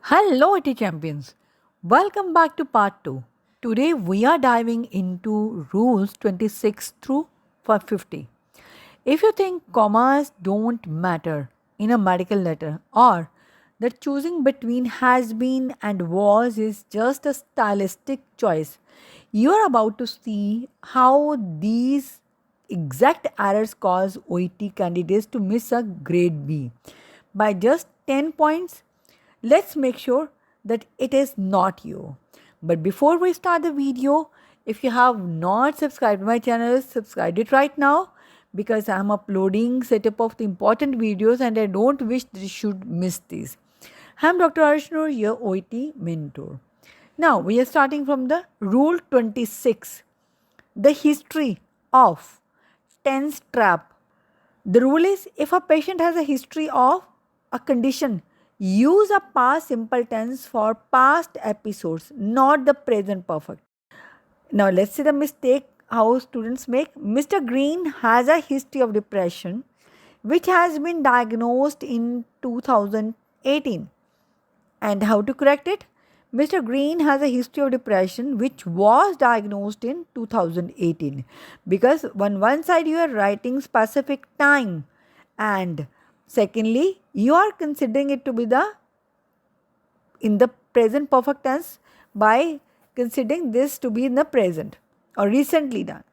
Hello, IT champions. Welcome back to part 2. Today we are diving into rules 26 through 50. If you think commas don't matter in a medical letter or that choosing between has been and was is just a stylistic choice, you are about to see how these exact errors cause OET candidates to miss a grade B by just 10 points. Let's make sure that it is not you. But before we start the video, if you have not subscribed to my channel, subscribe it right now because I am uploading setup of the important videos and I don't wish you should miss these. I am Dr. Arshnur, your OET mentor. Now we are starting from the rule 26, the history of tense trap. The rule is if a patient has a history of a condition, use a past simple tense for past episodes, not the present perfect. Now let's see the mistake how students make. Mr. Green has a history of depression which has been diagnosed in 2018. And how to correct it? Mr. Green has a history of depression which was diagnosed in 2018 because on one side you are writing specific time and secondly you are considering it to be the in the present perfect tense by considering this to be in the present or recently done.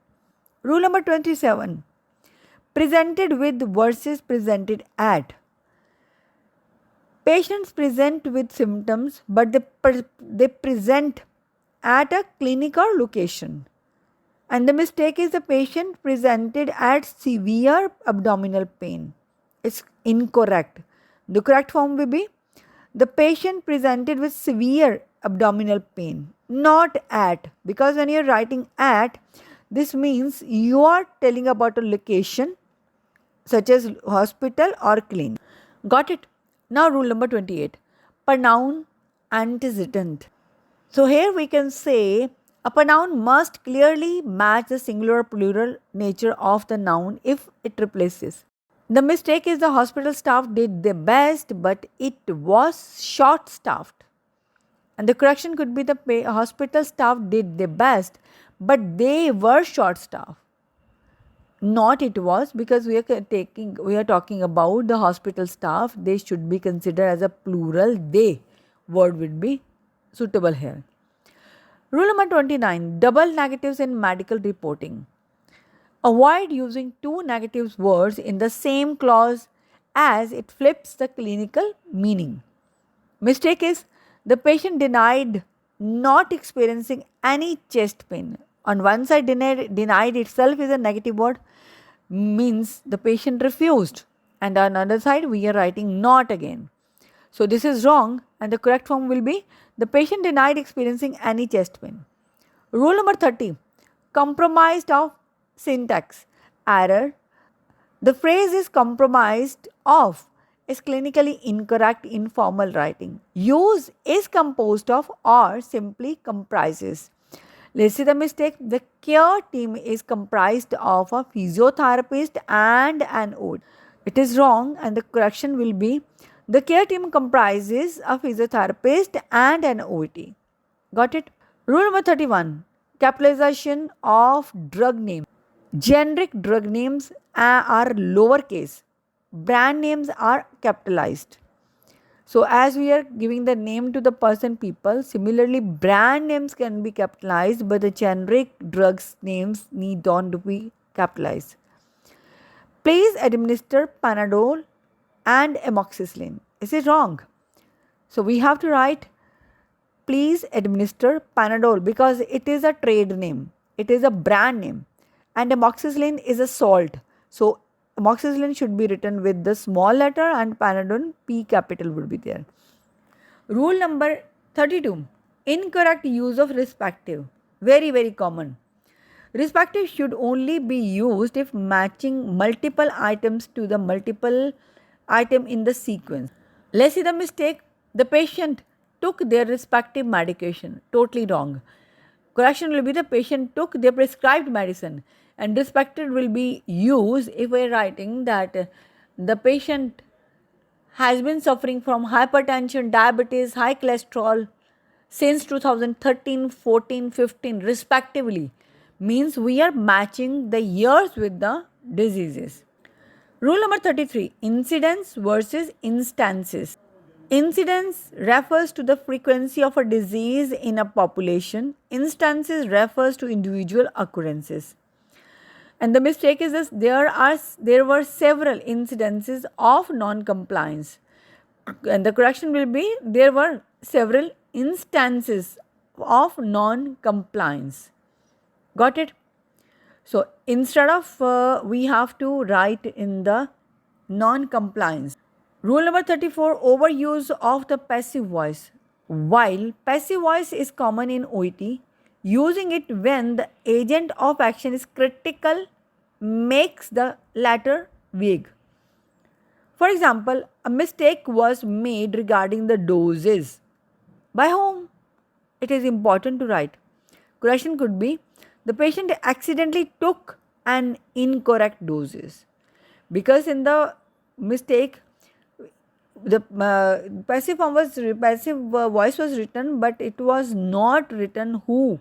Rule number 27, presented with versus presented at. Patients present with symptoms, but they present at a clinic or location. And the mistake is the patient presented at severe abdominal pain. It's incorrect. The correct form will be the patient presented with severe abdominal pain, not at. Because when you're writing at, this means you are telling about a location such as hospital or clinic. Got it? Now rule number 28, pronoun antecedent. So here we can say a pronoun must clearly match the singular or plural nature of the noun if it replaces. The mistake is the hospital staff did their best but it was short staffed. And the correction could be the hospital staff did their best but they were short staffed. Not it was, because we are talking about the hospital staff. They should be considered as a plural. They word would be suitable here. Rule number 29, double negatives in medical reporting. Avoid using two negative words in the same clause as it flips the clinical meaning. Mistake is the patient denied not experiencing any chest pain. On one side, denied itself is a negative word, means the patient refused. And on another side, we are writing not again. So this is wrong, and the correct form will be the patient denied experiencing any chest pain. Rule number 30, compromised of syntax. Error. The phrase is compromised of is clinically incorrect in formal writing. Use is composed of or simply comprises. Let's see the mistake. The care team is comprised of a physiotherapist and an OT. It is wrong, and the correction will be the care team comprises a physiotherapist and an OT. Got it? Rule number 31, capitalization of drug name. Generic drug names are lowercase, brand names are capitalized. So as we are giving the name to the person people, similarly brand names can be capitalized, but the generic drugs names need not be capitalized. Please administer Panadol and amoxicillin. Is it wrong? So we have to write please administer Panadol because it is a trade name. It is a brand name. And amoxicillin is a salt. So amoxicillin should be written with the small letter and Panadol P capital would be there. Rule number 32, incorrect use of respective. Very, very common. Respective should only be used if matching multiple items to the multiple item in the sequence. Let's see the mistake. The patient took their respective medication. Totally wrong. Correction will be the patient took their prescribed medicine, and respected will be used if we are writing that the patient has been suffering from hypertension, diabetes, high cholesterol since 2013, 14, 15 respectively. Means we are matching the years with the diseases. Rule number 33, incidence versus instances. Incidence refers to the frequency of a disease in a population. Instances refers to individual occurrences. And the mistake is this, there were several incidences of non-compliance. And the correction will be there were several instances of non-compliance. Got it? So instead of we have to write in the non-compliance. Rule number 34, overuse of the passive voice. While passive voice is common in OET, using it when the agent of action is critical makes the latter vague. For example, a mistake was made regarding the doses. By whom? It is important to write. Correction could be the patient accidentally took an incorrect doses. Because in the mistake, the passive voice was written, but it was not written who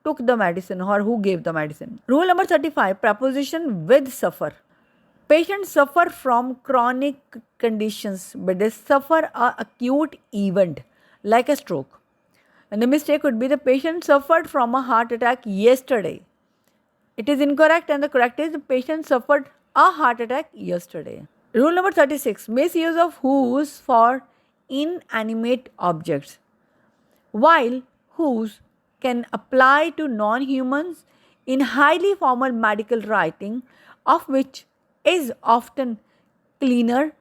took the medicine or who gave the medicine. Rule number 35, preposition with suffer. Patients suffer from chronic conditions, but they suffer an acute event like a stroke. And the mistake would be the patient suffered from a heart attack yesterday. It is incorrect, and the correct is the patient suffered a heart attack yesterday. Rule number 36, misuse of whose for inanimate objects. While whose can apply to non-humans in highly formal medical writing, of which is often cleaner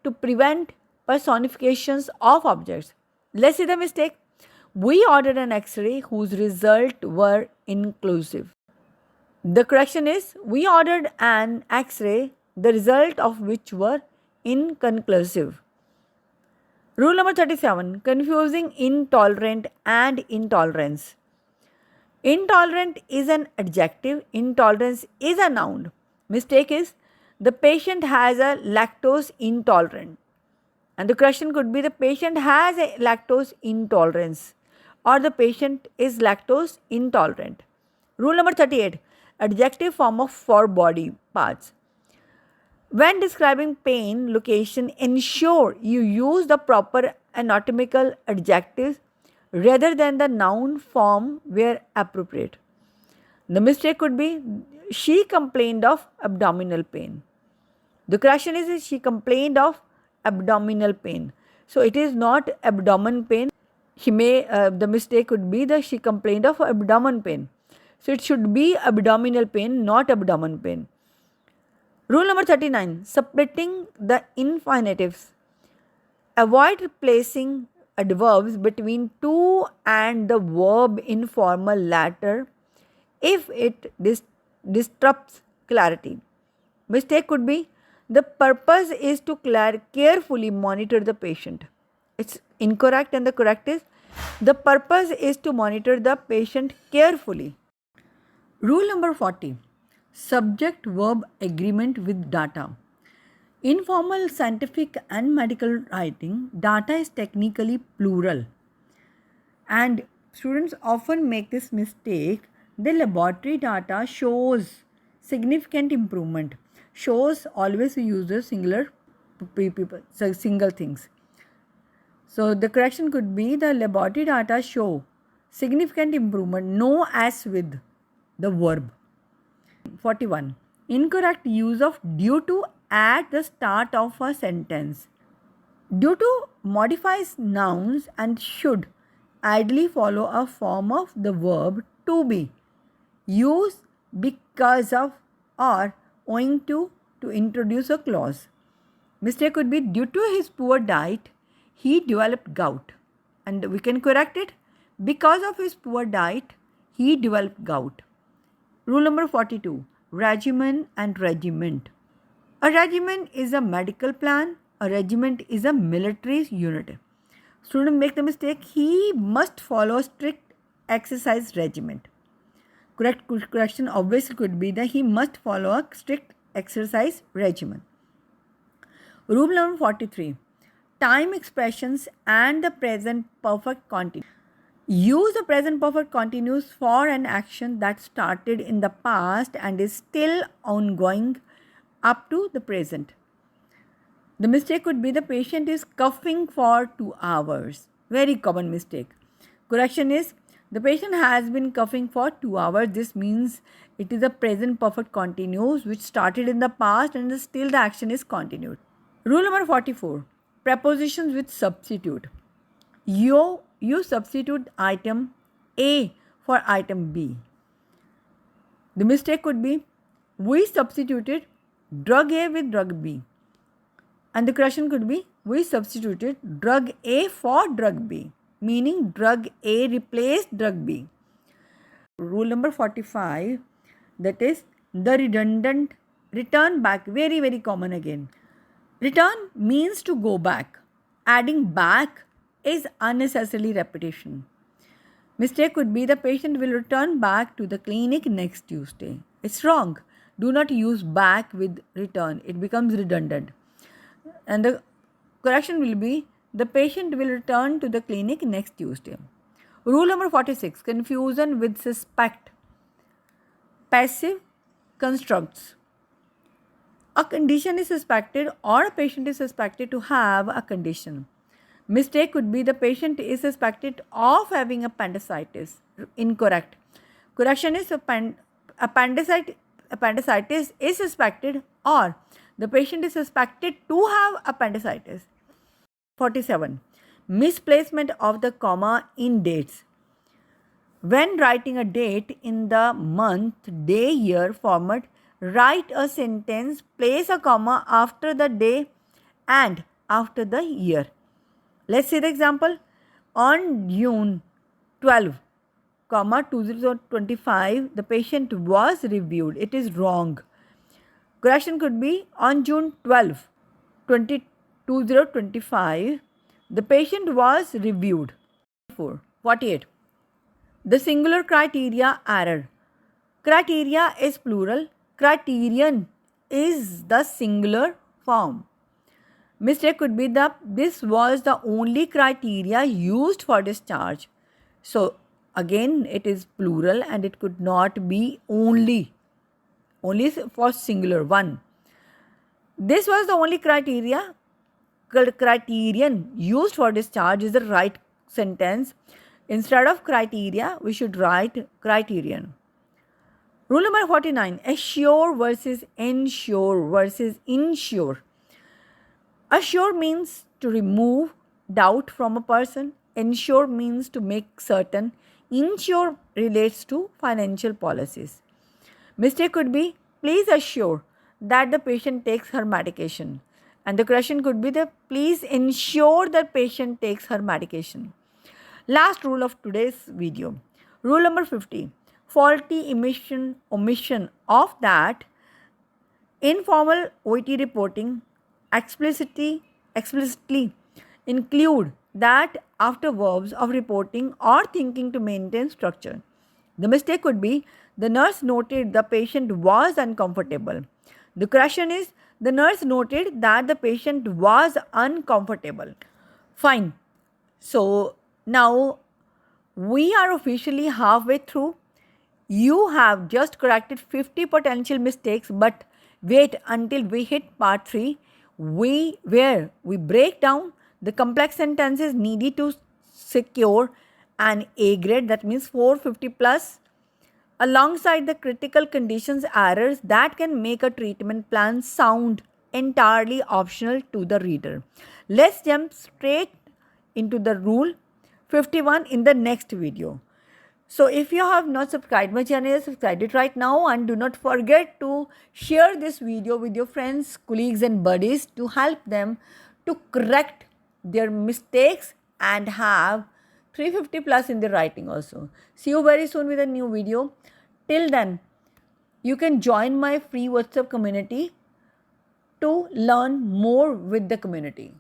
to prevent personifications of objects. Let's see the mistake. We ordered an X-ray whose results were inclusive. The correction is we ordered an X-ray the result of which were inconclusive. Rule number 37, confusing intolerant and intolerance. Intolerant is an adjective, intolerance is a noun. Mistake is the patient has a lactose intolerant. And the question could be the patient has a lactose intolerance or the patient is lactose intolerant. Rule number 38, adjective form of for body parts. When describing pain location, ensure you use the proper anatomical adjectives rather than the noun form where appropriate. The mistake could be she complained of abdominal pain. The correction is she complained of abdominal pain. So it is not abdomen pain. The mistake could be that she complained of abdomen pain. So it should be abdominal pain, not abdomen pain. Rule number 39, splitting the infinitives. Avoid placing adverbs between to and the verb in formal latter if it disrupts clarity. Mistake could be the purpose is to carefully monitor the patient. It's incorrect, and the correct is the purpose is to monitor the patient carefully. Rule number 40, subject verb agreement with data. In formal scientific and medical writing, data is technically plural, and students often make this mistake. The laboratory data shows significant improvement. Shows always uses singular single things. So the correction could be the laboratory data show significant improvement, no as with the verb. 41, incorrect use of due to at the start of a sentence. Due to modifies nouns and should ideally follow a form of the verb to be. Use because of or owing to introduce a clause. Mistake could be due to his poor diet, he developed gout. And we can correct it. Because of his poor diet, he developed gout. Rule number 42, regimen and regiment. A regimen is a medical plan. A regiment is a military unit. Student make the mistake, he must follow a strict exercise regiment. Correction obviously could be that he must follow a strict exercise regimen. Rule number 43. Time expressions and the present perfect continuous. Use the present perfect continuous for an action that started in the past and is still ongoing up to the present. The mistake could be the patient is coughing for 2 hours. Very common mistake. Correction is the patient has been coughing for 2 hours. This means it is a present perfect continuous which started in the past and still the action is continued. Rule number 44. Prepositions with substitute. You substitute item A for item B. The mistake could be we substituted drug A with drug B. And the correction could be we substituted drug A for drug B, meaning drug A replaced drug B. Rule number 45, that is the redundant return back. Very, very common again. Return means to go back. Adding back is unnecessarily repetition. Mistake could be the patient will return back to the clinic next Tuesday. It's wrong. Do not use back with return. It becomes redundant. And the correction will be the patient will return to the clinic next Tuesday. Rule number 46. Confusion with suspect. Passive constructs. A condition is suspected or a patient is suspected to have a condition. Mistake could be the patient is suspected of having appendicitis. Incorrect. Correction is appendicitis is suspected or the patient is suspected to have appendicitis. 47. Misplacement of the comma in dates. When writing a date in the month, day, year format, write a sentence, place a comma after the day and after the year. Let's see the example. On June 12, 2025, the patient was reviewed. It is wrong. Correction could be on June 12, 2025, the patient was reviewed. 48. The singular criteria error. Criteria is plural. Criterion is the singular form. Mistake could be this was the only criteria used for discharge. So again it is plural and it could not be only for singular one. This was the only criterion used for discharge is the right sentence. Instead of criteria, we should write criterion. Rule number 49. Assure versus ensure versus insure. Assure means to remove doubt from a person. Ensure means to make certain. Insure relates to financial policies. Mistake could be, please assure that the patient takes her medication. And the correction could be please ensure that patient takes her medication. Last rule of today's video. Rule number 50. Faulty omission of that informal OET reporting explicitly include that after verbs of reporting or thinking to maintain structure. The mistake could be the nurse noted the patient was uncomfortable. The correction is the nurse noted that the patient was uncomfortable. Fine. So now we are officially halfway through. You have just corrected 50 potential mistakes, but wait until we hit part 3 where we break down the complex sentences needed to secure an A grade, that means 450 plus, alongside the critical conditions errors that can make a treatment plan sound entirely optional to the reader. Let's jump straight into the rule 51 in the next video. So if you have not subscribed my channel, subscribe it right now and do not forget to share this video with your friends, colleagues and buddies to help them to correct their mistakes and have 350 plus in their writing also. See you very soon with a new video. Till then, you can join my free WhatsApp community to learn more with the community.